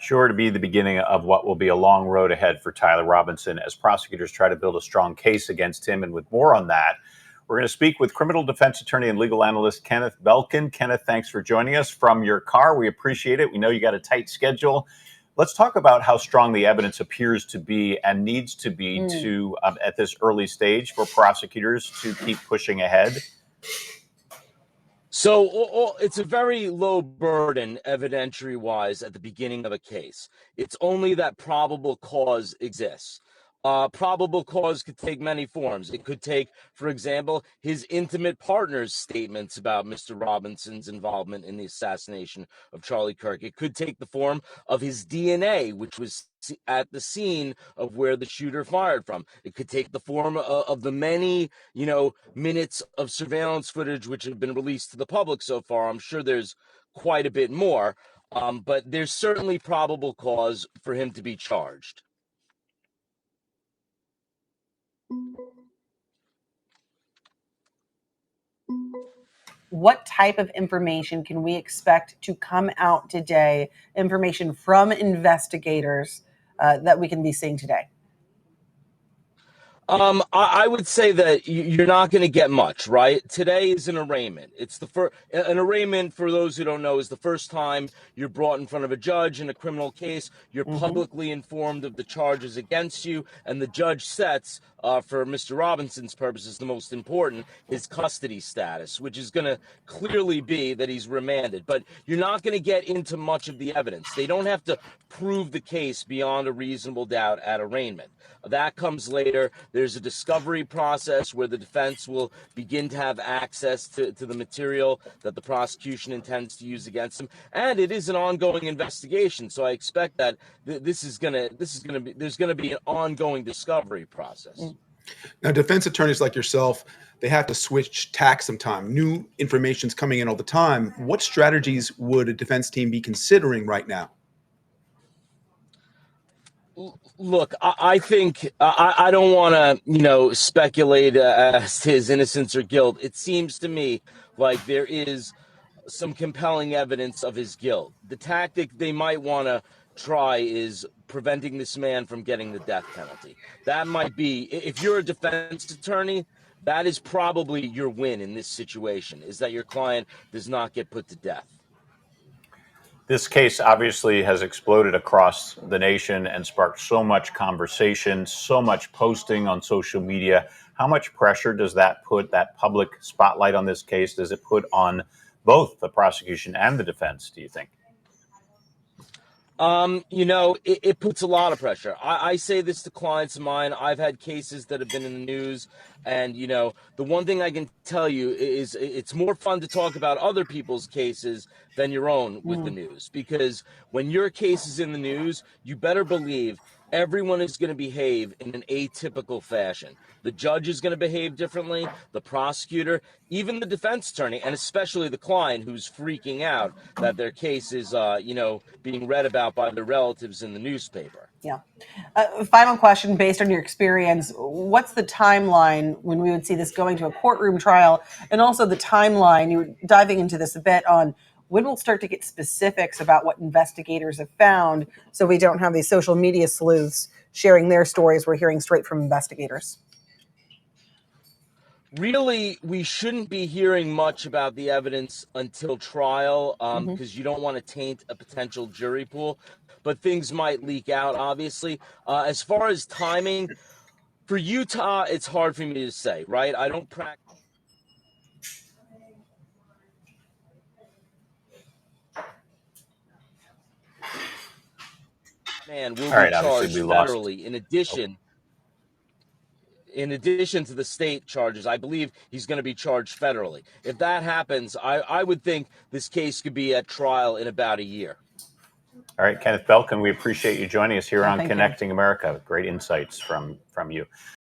sure to be the beginning of what will be a long road ahead for Tyler Robinson as prosecutors try to build a strong case against him. And with more on that, we're going to speak with criminal defense attorney and legal analyst Kenneth Belkin. Kenneth, thanks for joining us from your car. We appreciate it. We know you got a tight schedule. Let's talk about how strong the evidence appears to be and needs to be at this early stage for prosecutors to keep pushing ahead. So it's a very low burden evidentiary-wise at the beginning of a case. It's only that probable cause exists. Probable cause could take many forms. It could take, for example, his intimate partner's statements about Mr. Robinson's involvement in the assassination of Charlie Kirk. It could take the form of his DNA, which was at the scene of where the shooter fired from. It could take the form of the many, minutes of surveillance footage which have been released to the public so far. I'm sure there's quite a bit more, but there's certainly probable cause for him to be charged. What type of information can we expect to come out today? Information from investigators that we can be seeing today? I would say that you're not going to get much, right? Today is an arraignment. It's an arraignment, for those who don't know, is the first time you're brought in front of a judge in a criminal case. You're publicly informed of the charges against you, and the judge sets, for Mr. Robinson's purposes, the most important, his custody status, which is going to clearly be that he's remanded. But you're not going to get into much of the evidence. They don't have to prove the case beyond a reasonable doubt at arraignment. That comes later. There's a discovery process where the defense will begin to have access to the material that the prosecution intends to use against him, and it is an ongoing investigation. So I expect that there's going to be an ongoing discovery process. Now, defense attorneys like yourself, they have to switch tack sometime. New information's coming in all the time. What strategies would a defense team be considering right now? Look, I think I don't want to, speculate as to his innocence or guilt. It seems to me like there is some compelling evidence of his guilt. The tactic they might want to try is preventing this man from getting the death penalty. That might be, if you're a defense attorney, that is probably your win in this situation, is that your client does not get put to death. This case obviously has exploded across the nation and sparked so much conversation, so much posting on social media. How much pressure does that put, that public spotlight on this case, does it put on both the prosecution and the defense, do you think? It puts a lot of pressure. I say this to clients of mine. I've had cases that have been in the news, and, the one thing I can tell you is it's more fun to talk about other people's cases than your own with the news, because when your case is in the news, you better believe everyone is going to behave in an atypical fashion. The judge is going to behave differently, the prosecutor, even the defense attorney, and especially the client who's freaking out that their case is, being read about by their relatives in the newspaper. Yeah. Final question, based on your experience, what's the timeline when we would see this going to a courtroom trial? And also the timeline, you were diving into this a bit, on when we'll start to get specifics about what investigators have found, so we don't have these social media sleuths sharing their stories. We're hearing straight from investigators. Really, we shouldn't be hearing much about the evidence until trial, because you don't want to taint a potential jury pool. But things might leak out, obviously. As far as timing, for Utah, it's hard for me to say, right? I don't practice. Man will be charged federally. In addition to the state charges, I believe he's going to be charged federally. If that happens, I would think this case could be at trial in about a year. All right, Kenneth Belkin, we appreciate you joining us here on Connecting America. Great insights from you.